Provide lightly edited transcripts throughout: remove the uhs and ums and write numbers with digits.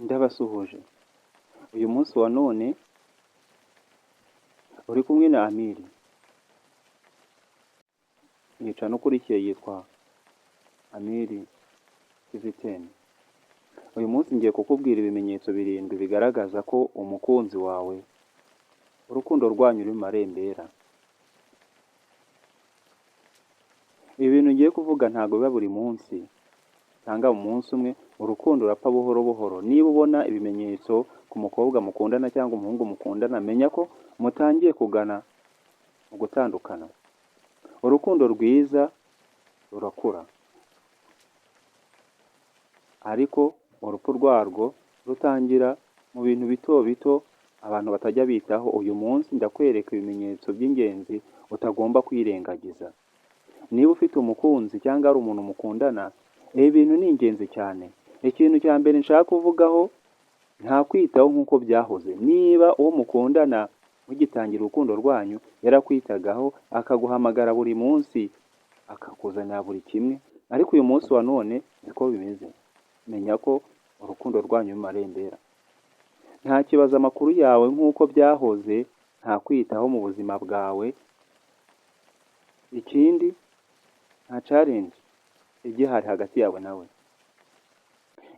Ndabasuhuje. Uyu munsi wa none uri kumwe na Amiri. Yica n'ukurikiye yitwa Amiri TV10. Uyu munsi ngiye kukubwira ibimenyetso birindwi bigaragaza ko umukunzi wawe urukundo rwanyu ruri mu marembera. Ibi bintu ngiye kuvuga ntabwo biba buri munsi cyangwa mu munsi umwe, urukundo rurapfa buhoro buhoro. Niba ubona ibimenyetso ku mukobwa mukundana cyangwa umuhungu mukundana, menya ko mutangiye kugana mu gutandukana. Urukundo rwiza rurakura, ariko urupfu rwarwo rutangira mu bintu bito bito abantu batajya bitaho. Uyu munsi ndakwereka ibimenyetso by'ingenzi utagomba kwirengagiza. Niba ufite umukunzi cyangwa ari umuntu mukundana, ibi bintu ni ingenzi cyane. Ikintu cya mbere nshaka kuvugaho, nta kwitaho nk'uko byahoze. Niba uwo mukundana mugitangira urukundo rwanyu yarakwitagaho, akaguhamagara buri munsi, akakuzanira buri kimwe, ariko uyu munsi wa none siko bimeze. Menya ko urukundo rwanyu mu marembera. Nta kibazo amakuru yawe nk'uko byahoze, nta kwitaho mu buzima bwawe. Ikindi, nta challenge igihari hagati yawe nawe.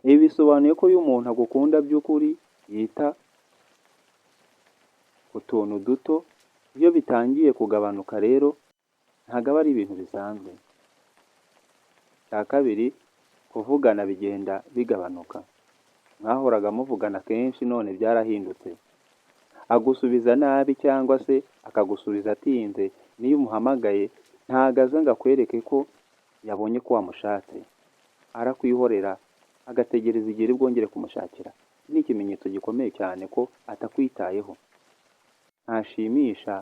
Ibi bisobanuye ko iyo umuntu agukunda by'ukuri, yita ku tuntu duto. Iyo bitangiye kugabanuka rero, ntabwo aba ari ibintu bisanzwe. Cya kabiri, kuvugana bigenda bigabanuka. Mwahoraga muvugana kenshi, none byarahindutse. Agusubiza nabi cyangwa se akagusubiza atinze. Niyo umuhamagaye ntabwo aza ngo akwereke ko yabonye ko wamushatse. Arakwihorera agategereza igihe uri bwongere kumushakira. Ni ikimenyetso gikomeye cyane ko atakwitayeho. Ntashimisha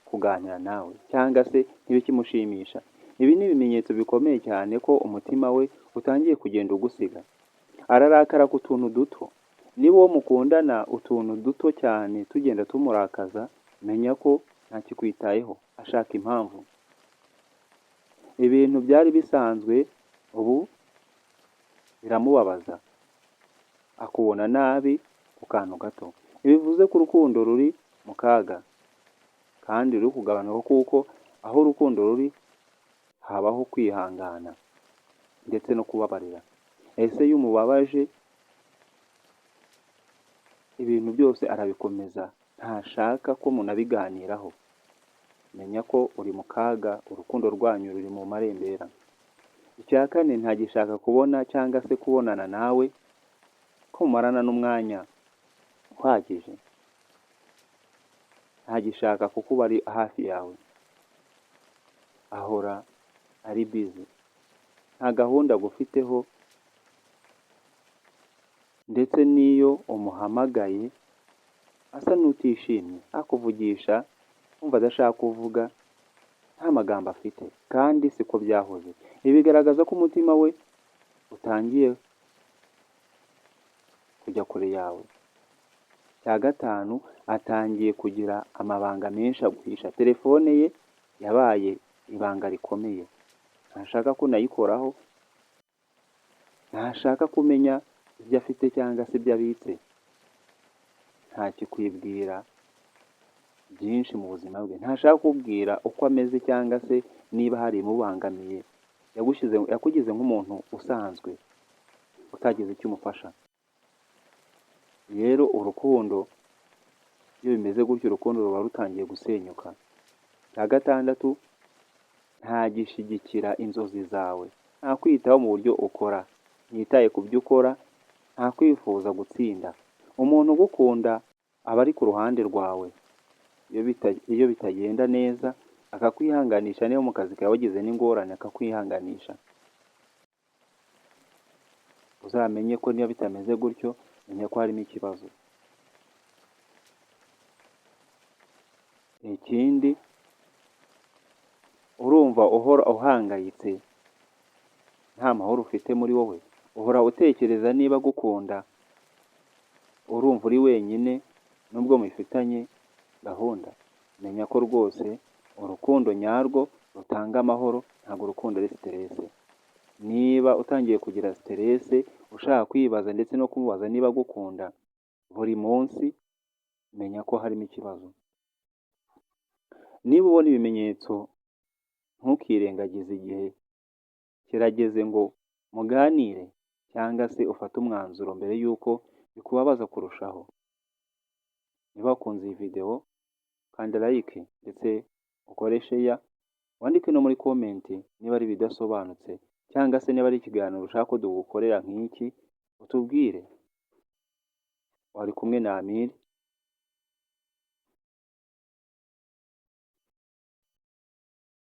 kuganira nawe, cyangwa se ntibikimushimisha. Ibi ni ibimenyetso bikomeye cyane ko umutima we utangiye kugenda ugusiga. Ararakara ku tuntu duto. Niba uwo mukundana utuntu duto cyane tugenda tumurakaza, menya ko ntakikwitayeho, ashaka impamvu. Ibintu byari bisanzwe ubu biramubabaza. Akubona nabi ku kantu gato. Bivuze ko urukundo ruri mu kaga kandi ruri kugabanuka, kuko aho urukundo ruri habaho kwihangana ndetse no kubabarira. Ese iyo umubabaje, ibintu byose arabikomeza, ntashaka ko munabiganiraho. Menya ko uri mu kaga, urukundo rwanyu ruri mu marembera. Icya kane, ntagishaka kubona cyangwa se kubonana nawe ko mumarana n'umwanya uhagije. Ntagishaka kukuba ari hafi yawe. Ahora ari busy. Nta gahunda agufiteho, ndetse n'iyo umuhamagaye asa n'utishimye, akuvugisha wumva adashaka kuvuga, nta magambo afite, kandi siko byahoze. Ibi bigaragaza ko umutima we utangiye kujya kure yawe. Cya gatanu, atangiye kugira amabanga menshi aguhisha. Telefone ye yabaye ibanga rikomeye. Ntashaka ko unayikoraho, ntashaka kumenya ibyo afite cyangwa se ibyo abitse. Ntakikwibwira byinshi mu buzima bwe. Ntashaka kukubwira uko ameze cyangwa se niba hari imubangamiye. Yakugize nk'umuntu usanzwe utagize icyo umufasha. Rero urukundo iyo bimeze gutyo, urukundo ruba rutangiye gusenyuka. Cya gatandatu, ntagishyigikira inzozi zawe. Nta kwitaho mu buryo ukora. Ntiyitaye ku byo ukora, nta kwifuza gutsinda. Umuntu ugukunda aba ari ku ruhande rwawe. Iyo bitagenda neza akakwihanganisha. Niyo mu kazi kawe wagize n'ingorane akakwihanganisha. Uzamenye ko niyo bitameze gutyo, menya ko harimo ikibazo. Ikindi, urumva uhora uhangayitse, nta mahoro ufite muri wowe. Uhora utekereza niba agukunda, urumva uri wenyine nubwo mufitanye gahunda. Menya ko rwose urukundo nyarwo rutanga amahoro, ntabwo urukundo ari stress. Niba utangiye kugira stress, ushaka kwibaza ndetse no kumubaza niba agukunda buri munsi, menya ko harimo ikibazo. Niba ubona ibimenyetso ntukirengagize igihe kirageze ngo muganire cyangwa se ufate umwanzuro mbere y'uko bikubabaza kurushaho. Niba wakunze iyi video kanda like ndetse ukore share, wandike no muri comment niba ari ibidasobanutse cyangwa se niba ari ikiganiro ushaka ko tugukorera nk'iki utubwire. Wari kumwe na Amir.